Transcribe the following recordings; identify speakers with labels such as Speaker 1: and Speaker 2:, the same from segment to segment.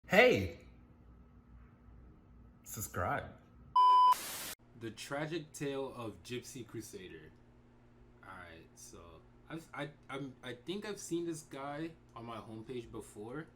Speaker 1: Hey, subscribe.
Speaker 2: The Tragic Tale of Gypsy Crusader. Alright, so I think I've seen this guy on my homepage before,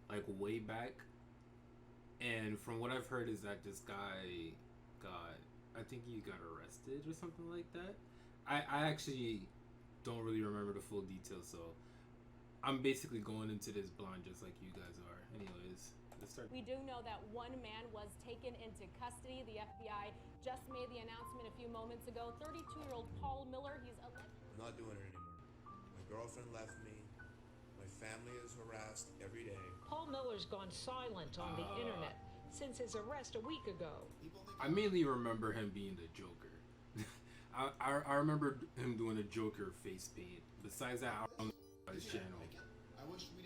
Speaker 2: like way back. And from what I've heard is that this guy I think he got arrested or something like that. I actually don't really remember the full details, so I'm basically going into this blind just like you guys are. Anyways, let's start.
Speaker 3: We do know that one man was taken into custody. The FBI just made the announcement a few moments ago. 32-year-old Paul Miller, he's alleged.
Speaker 4: I'm not doing it anymore. My girlfriend left me. My family is harassed every day.
Speaker 5: Paul Miller's gone silent on the internet since his arrest a week ago.
Speaker 2: I mainly remember him being the Joker. I remember him doing a Joker face paint. Besides that, I don't know his channel.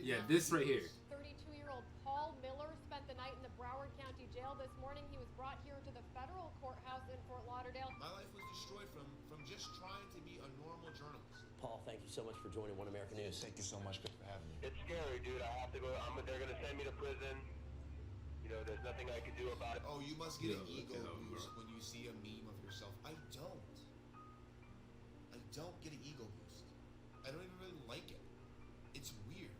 Speaker 2: Yeah, this right here.
Speaker 3: 32-year-old Paul Miller spent the night in the Broward County Jail this morning. He was brought here to the federal courthouse in Fort Lauderdale.
Speaker 4: My life was destroyed from just trying to be a normal journalist.
Speaker 6: Paul, thank you so much for joining One American News.
Speaker 4: Thank you so much for having me.
Speaker 7: It's scary, dude. I have to go. They're gonna send me to prison. You know, there's nothing I can do about it.
Speaker 4: Oh, you must get an ego boost when you see a meme of yourself. I don't get an ego boost. I don't even really like it. It's weird.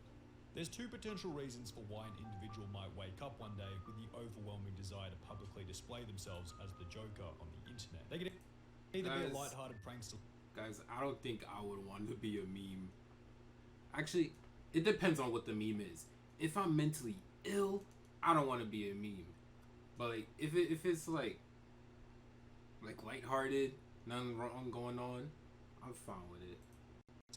Speaker 8: There's two potential reasons for why an individual might wake up one day with the overwhelming desire to publicly display themselves as the Joker on the internet. They could either be a lighthearted prankster.
Speaker 2: Guys, I don't think I would want to be a meme. Actually, it depends on what the meme is. If I'm mentally ill, I don't want to be a meme. But like, if it's like lighthearted, nothing wrong going on, I'm fine with it.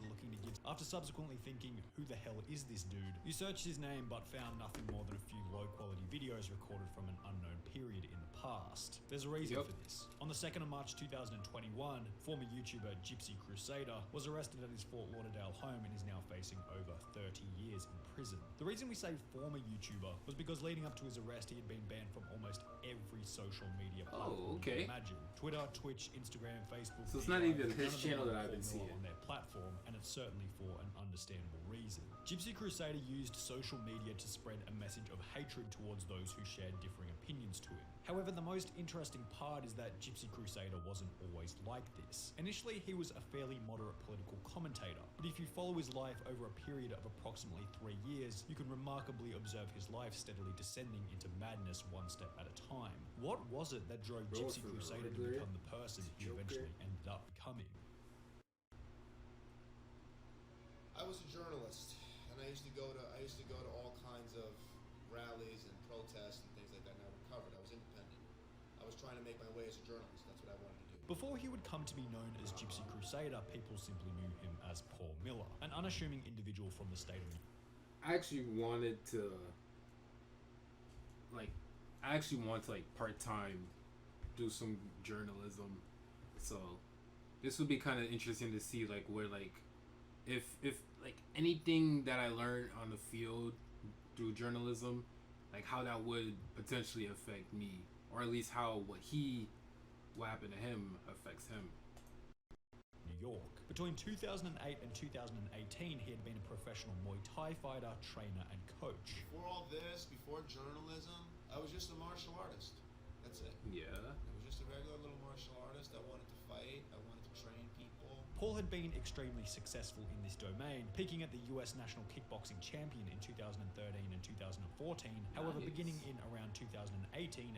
Speaker 8: Looking to get after subsequently thinking, who the hell is this dude? You searched his name but found nothing more than a few low quality videos recorded from an unknown period in the past. There's a reason for this. On the 2nd of March 2021, former YouTuber Gypsy Crusader was arrested at his Fort Lauderdale home and is now facing over 30 years in prison. The reason we say former YouTuber was because leading up to his arrest he had been banned from almost every social media platform you can imagine. Twitter, Twitch, Instagram, Facebook.
Speaker 2: So it's not even his channel that I've been seeing
Speaker 8: on their platform, and it's certainly for an understandable reason. Gypsy Crusader used social media to spread a message of hatred towards those who shared differing opinions to him. However, the most interesting part is that Gypsy Crusader wasn't always like this. Initially, he was a fairly moderate political commentator, but if you follow his life over a period of approximately 3 years, you can remarkably observe his life steadily descending into madness one step at a time. What was it that drove Gypsy Crusader to become the person he eventually ended up becoming?
Speaker 4: I was a journalist, and I used to go to all kinds of rallies and protests and things like that. And I recovered. I was independent. I was trying to make my way as a journalist. That's what I wanted to do.
Speaker 8: Before he would come to be known as Gypsy Crusader, people simply knew him as Paul Miller, an unassuming individual from the state of New York.
Speaker 2: I actually wanted to part-time do some journalism, so this would be kind of interesting to see like where like if like anything that I learned on the field through journalism, like how that would potentially affect me, or at least how what happened to him affects him.
Speaker 8: New York. Between 2008 and 2018, he had been a professional Muay Thai fighter, trainer, and coach.
Speaker 4: Before all this, before journalism, I was just a martial artist. That's it.
Speaker 2: Yeah.
Speaker 4: I was just a regular little martial artist. I wanted to fight. I wanted to train people.
Speaker 8: Paul had been extremely successful in this domain, peaking at the US National Kickboxing Champion in 2013 and 2014. However, beginning in around 2018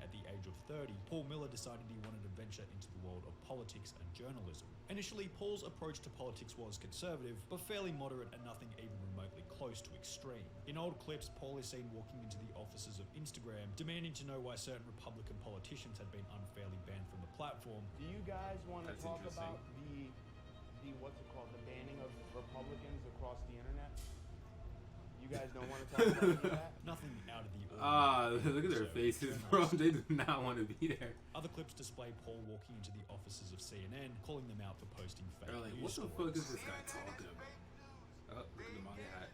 Speaker 8: at the age of 30, Paul Miller decided he wanted to venture into the world of politics and journalism. Initially, Paul's approach to politics was conservative, but fairly moderate and nothing even remotely close to extreme. In old clips, Paul is seen walking into the offices of Instagram, demanding to know why certain Republican politicians had been unfairly banned from the platform.
Speaker 9: Do you guys want to talk about the banning of Republicans across the internet? You guys don't want to talk about any of that?
Speaker 8: Nothing out of the ordinary.
Speaker 2: Look at their faces, bro. They do not want to be there.
Speaker 8: Other clips display Paul walking into the offices of CNN, calling them out for posting fake
Speaker 2: Like,
Speaker 8: news
Speaker 2: what the
Speaker 8: stories.
Speaker 2: fuck is this guy talking about? Oh, look at the MAGA hat.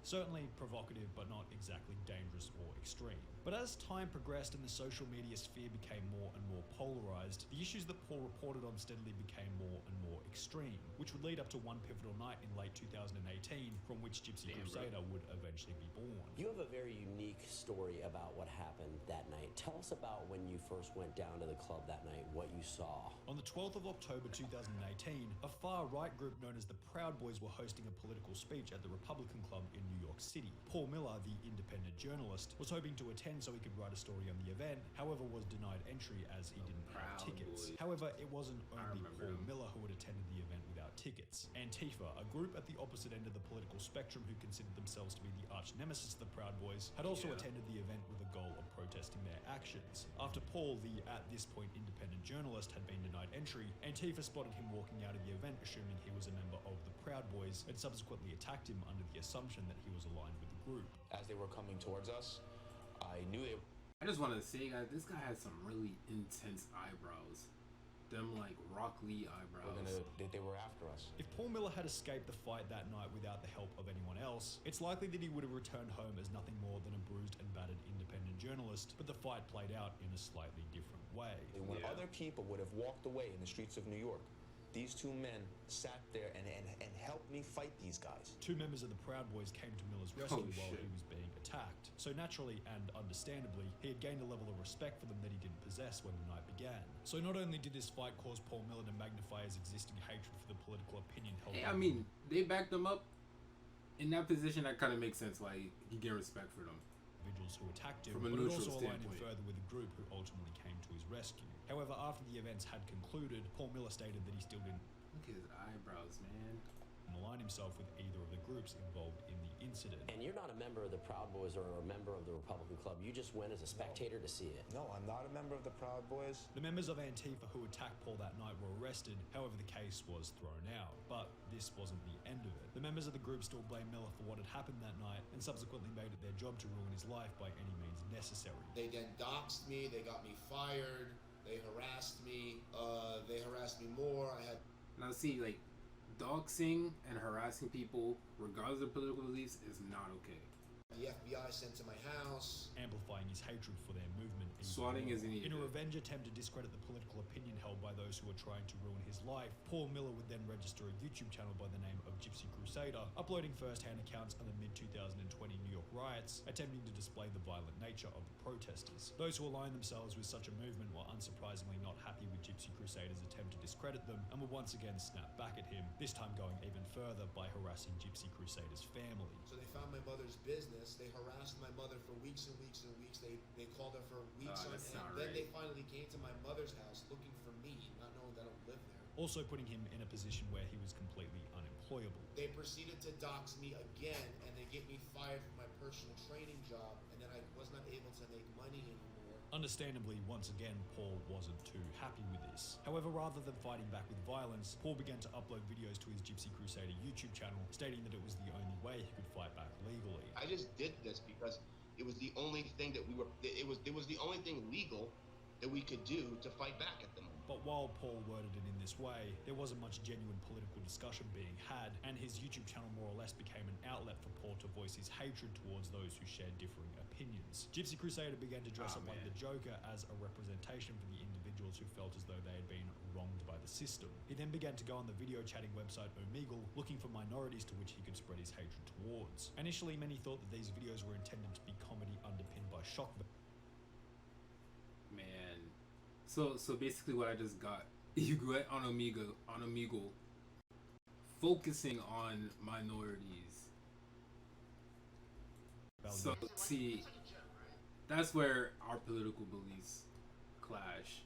Speaker 8: Certainly provocative, but not exactly dangerous or extreme. But But as time progressed and the social media sphere became more and more polarized, the issues that Paul reported on steadily became more and more extreme, which would lead up to one pivotal night in late 2018 from which Gypsy Crusader would eventually be born.
Speaker 6: You have a very unique story about what happened that night. Tell us about when you first went down to the club that night, what you saw.
Speaker 8: On the 12th of October 2018, a far-right group known as the Proud Boys were hosting a political speech at the Republican Club in New York City. Paul Miller, the independent journalist, was hoping to attend so he could write a story on the event, however was denied entry as he didn't have tickets. However, it wasn't only Paul Miller who had attended the event without tickets. Antifa, a group at the opposite end of the political spectrum who considered themselves to be the arch nemesis of the Proud Boys, had also attended the event with the goal of protesting their actions. After Paul, the at this point independent journalist, had been denied entry, Antifa spotted him walking out of the event assuming he was a member of the Proud Boys and subsequently attacked him under the assumption that he was aligned with the group.
Speaker 1: As they were coming towards us, I knew it.
Speaker 2: I just want to say, guys, this guy has some really intense eyebrows. Them like Rock Lee eyebrows.
Speaker 1: They were after us.
Speaker 8: If Paul Miller had escaped the fight that night without the help of anyone else, it's likely that he would have returned home as nothing more than a bruised and battered independent journalist, but the fight played out in a slightly different way.
Speaker 1: When other people would have walked away in the streets of New York, these two men sat there and helped me fight these guys.
Speaker 8: Two members of the Proud Boys came to Miller's rescue while he was being attacked. So naturally and understandably, he had gained a level of respect for them that he didn't possess when the night began. So not only did this fight cause Paul Miller to magnify his existing hatred for the political opinion held by
Speaker 2: they backed him up. In that position, that kind of makes sense why he get respect for them.
Speaker 8: Individuals who attacked him,
Speaker 2: From a
Speaker 8: but it
Speaker 2: neutral
Speaker 8: also aligned him
Speaker 2: standpoint.
Speaker 8: further with the group who ultimately came to his rescue. However, after the events had concluded, Paul Miller stated that he still didn't
Speaker 2: Look at his eyebrows, man.
Speaker 8: align himself with either of the groups involved in the incident.
Speaker 6: And you're not a member of the Proud Boys or a member of the Republican Club. You just went as a spectator to see it.
Speaker 1: No, I'm not a member of the Proud Boys.
Speaker 8: The members of Antifa who attacked Paul that night were arrested, however the case was thrown out. But this wasn't the end of it. The members of the group still blamed Miller for what had happened that night and subsequently made it their job to ruin his life by any means necessary.
Speaker 4: They then doxed me, they got me fired, they harassed me more. I had
Speaker 2: Now see, like, doxing and harassing people, regardless of political beliefs, is not okay.
Speaker 4: the FBI sent to my house.
Speaker 8: Amplifying his hatred for their movement.
Speaker 2: Swatting isn't
Speaker 8: In a
Speaker 2: either.
Speaker 8: revenge attempt to discredit the political opinion held by those who were trying to ruin his life, Paul Miller would then register a YouTube channel by the name of Gypsy Crusader, uploading first-hand accounts of the mid-2020 New York riots, attempting to display the violent nature of the protesters. Those who aligned themselves with such a movement were unsurprisingly not happy with Gypsy Crusader's attempt to discredit them and would once again snap back at him, this time going even further by harassing Gypsy Crusader's family.
Speaker 4: So they found my mother's business. They harassed my mother for weeks and weeks and weeks. They called her for weeks on
Speaker 2: that's
Speaker 4: end.
Speaker 2: not
Speaker 4: Then
Speaker 2: right.
Speaker 4: they finally came to my mother's house looking for me, not knowing that I don't live there.
Speaker 8: Also putting him in a position where he was completely unemployable.
Speaker 4: They proceeded to dox me again, and they get me fired from my personal training job, and then I was not able to make money anymore.
Speaker 8: Understandably, once again, Paul wasn't too happy with this. However, rather than fighting back with violence, Paul began to upload videos to his Gypsy Crusader YouTube channel, stating that it was the only way he could fight back legally.
Speaker 10: I just did this because it was the only thing that it was the only thing legal that we could do to fight back at them.
Speaker 8: But while Paul worded it in this way, there wasn't much genuine political discussion being had, and his YouTube channel more or less became an outlet for Paul to voice his hatred towards those who shared differing opinions. Gypsy Crusader began to dress up like the Joker as a representation for the individuals who felt as though they had been wronged by the system. He then began to go on the video chatting website Omegle, looking for minorities to which he could spread his hatred towards. Initially, many thought that these videos were intended to be comedy underpinned by shock.
Speaker 2: Man. So basically what I just got, you went on Omegle, focusing on minorities. So see, that's where our political beliefs clash.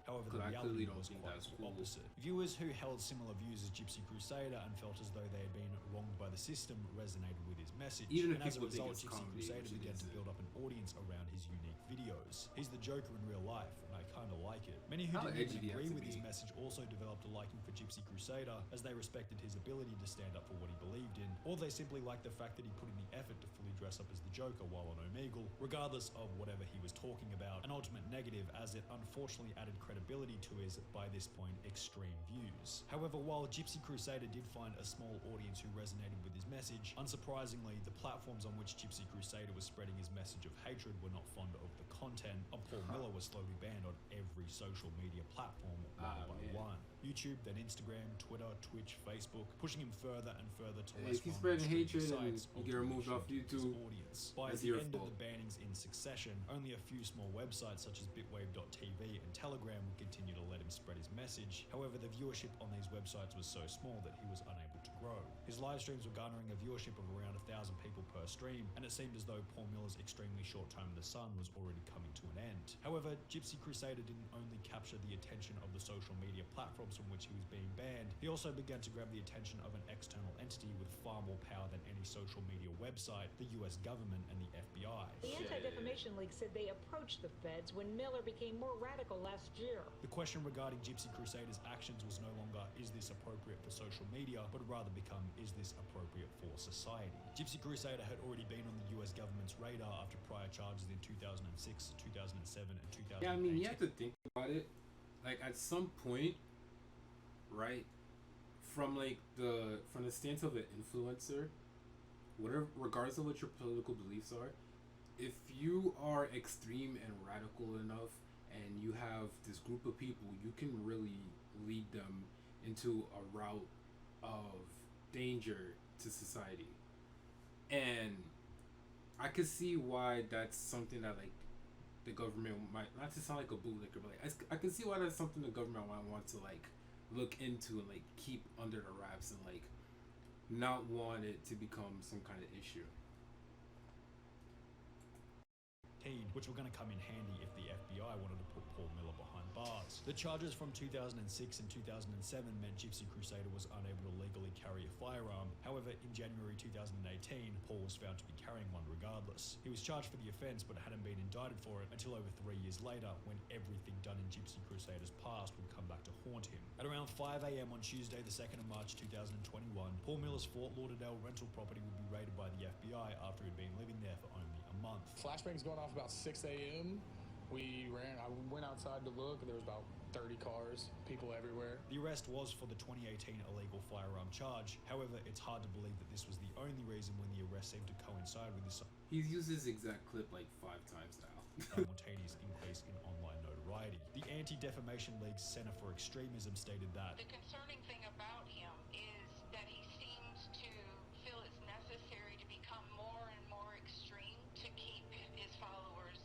Speaker 8: However, the
Speaker 2: I
Speaker 8: reality
Speaker 2: clearly don't
Speaker 8: was
Speaker 2: think
Speaker 8: quite
Speaker 2: that's
Speaker 8: the
Speaker 2: cool.
Speaker 8: opposite. Viewers who held similar views as Gypsy Crusader and felt as though they had been wronged by the system resonated with his message.
Speaker 2: Even if
Speaker 8: and as a
Speaker 2: people think
Speaker 8: result,
Speaker 2: it's
Speaker 8: Gypsy
Speaker 2: comedy,
Speaker 8: Crusader
Speaker 2: which it
Speaker 8: began to
Speaker 2: isn't.
Speaker 8: build up an audience around his unique videos. He's the Joker in real life, and I kinda like it. Many who
Speaker 2: How
Speaker 8: didn't
Speaker 2: edgy
Speaker 8: even
Speaker 2: do you have
Speaker 8: agree
Speaker 2: to
Speaker 8: with his
Speaker 2: be?
Speaker 8: message also developed a liking for Gypsy Crusader, as they respected his ability to stand up for what he believed in, or they simply liked the fact that he put in the effort to fully dress up as the Joker while on Omegle, regardless of whatever he was talking about. An ultimate negative, as it unfortunately added credibility to his, by this point, extreme views. However, while Gypsy Crusader did find a small audience who resonated with his message, unsurprisingly, the platforms on which Gypsy Crusader was spreading his message of hatred were not fond of the content of Paul Miller was slowly banned on every social media platform one by one. YouTube, then Instagram, Twitter, Twitch, Facebook, pushing him further and further to less
Speaker 2: if he's spreading hatred and
Speaker 8: sites,
Speaker 2: you get removed off YouTube,
Speaker 8: audience. By
Speaker 2: that's
Speaker 8: the
Speaker 2: your
Speaker 8: end
Speaker 2: fault.
Speaker 8: of the bannings in succession, only a few small websites such as bitwave.tv and Telegram would continue to let him spread his message. However, the viewership on these websites was so small that he was unable to grow. His live streams were garnering a viewership of around 1,000 people per stream, and it seemed as though Paul Miller's extremely short time in the sun was already coming to an end. However, Gypsy Crusader didn't only capture the attention of the social media platforms from which he was being banned, he also began to grab the attention of an external entity with far more power than any social media website, the US government and the FBI.
Speaker 5: The Anti-Defamation League said they approached the feds when Miller became more radical last year.
Speaker 8: The question regarding Gypsy Crusader's actions was no longer, is this appropriate for social media, but rather become, is this appropriate for society? Gypsy Crusader had already been on the US government's radar after prior charges in 2006, 2007, and 2008.
Speaker 2: Yeah, I mean, you have to think about it. Like, at some point, right, from the stance of an influencer, whatever, regardless of what your political beliefs are, if you are extreme and radical enough and you have this group of people, you can really lead them into a route of danger to society. And I could see why that's something that, like, the government might, not to sound like a bootlicker, but like, I can see why that's something the government might want to, like, look into and, like, keep under the wraps and, like, not want it to become some kind of issue.
Speaker 8: Which were going to come in handy if the FBI wanted to put Paul Miller behind bars. The charges from 2006 and 2007 meant Gypsy Crusader was unable to legally carry a firearm. However, in January 2018, Paul was found to be carrying one regardless. He was charged for the offense but hadn't been indicted for it until over 3 years later, when everything done in Gypsy Crusader's past would come back to haunt him. At around 5 a.m. on Tuesday, the 2nd of March 2021, Paul Miller's Fort Lauderdale rental property would be raided by the FBI after he'd been living there for only a month.
Speaker 11: Flashbang's going off about 6 a.m. I went outside to look, and there was about 30 cars, people everywhere.
Speaker 8: The arrest was for the 2018 illegal firearm charge. However, it's hard to believe that this was the only reason when the arrest seemed to coincide with this.
Speaker 2: He's used this exact clip like 5 times now.
Speaker 8: Simultaneous increase in online notoriety. The Anti-Defamation League's Center for Extremism stated that
Speaker 12: the concerning thing about him is that he seems to feel it's necessary to become more and more extreme to keep his followers,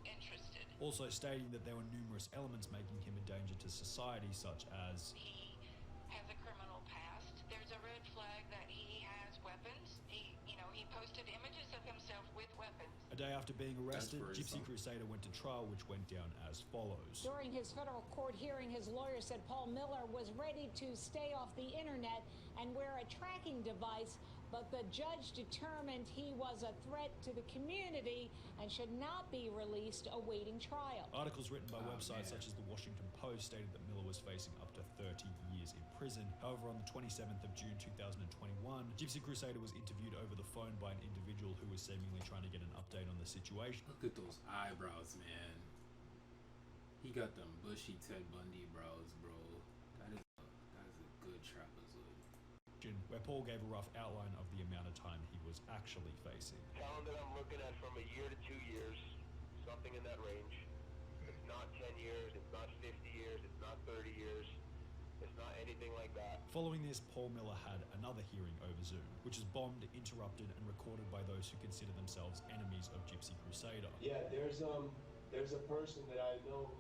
Speaker 12: interested.
Speaker 8: Also stating that there were numerous elements making him a danger to society, such as
Speaker 12: he has a criminal past. There's a red flag that he has weapons. He posted images of himself with weapons.
Speaker 8: A day after being arrested, Gypsy Crusader went to trial, which went down as follows.
Speaker 5: During his federal court hearing, his lawyer said Paul Miller was ready to stay off the internet and wear a tracking device, but the judge determined he was a threat to the community and should not be released awaiting trial.
Speaker 8: Articles written by websites such as the Washington Post stated that Miller was facing up to 30 years in prison. However, on the 27th of June 2021, Gypsy Crusader was interviewed over the phone by an individual who was seemingly trying to get an update on the situation.
Speaker 2: Look at those eyebrows, man. He got them bushy Ted Bundy brows, bro. That is a good trapezoid.
Speaker 8: Where Paul gave a rough outline of the amount of time he was actually facing.
Speaker 7: Tell him that I'm looking at from a year to 2 years, something in that range. It's not 10 years, it's not 50 years, it's not 30 years, it's not anything like that.
Speaker 8: Following this, Paul Miller had another hearing over Zoom, which was bombed, interrupted, and recorded by those who consider themselves enemies of Gypsy Crusader.
Speaker 13: Yeah, there's a person that I know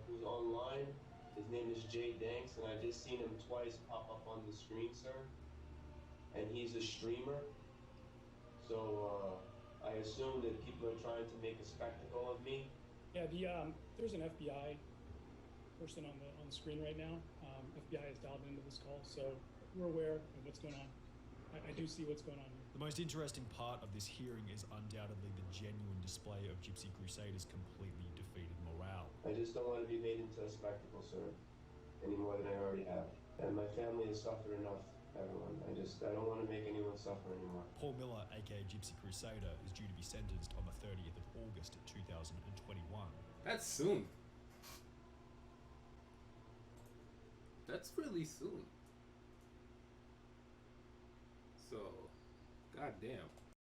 Speaker 13: who's online. His name is Jay Danks, and I just seen him twice pop up on the screen, sir. And he's a streamer, so I assume that people are trying to make a spectacle of me.
Speaker 14: Yeah, there's an FBI person on the screen right now. FBI has dialed into this call, so we're aware of what's going on. I do see what's going on here.
Speaker 8: The most interesting part of this hearing is undoubtedly the genuine display of Gypsy Crusader's completely defeated morale.
Speaker 13: I just don't want to be made into a spectacle, sir, any more than I already have. And my family has suffered enough. Everyone. I don't want to make anyone suffer anymore.
Speaker 8: Paul Miller, aka Gypsy Crusader, is due to be sentenced on the 30th of August 2021.
Speaker 2: That's soon. That's really soon. So, goddamn.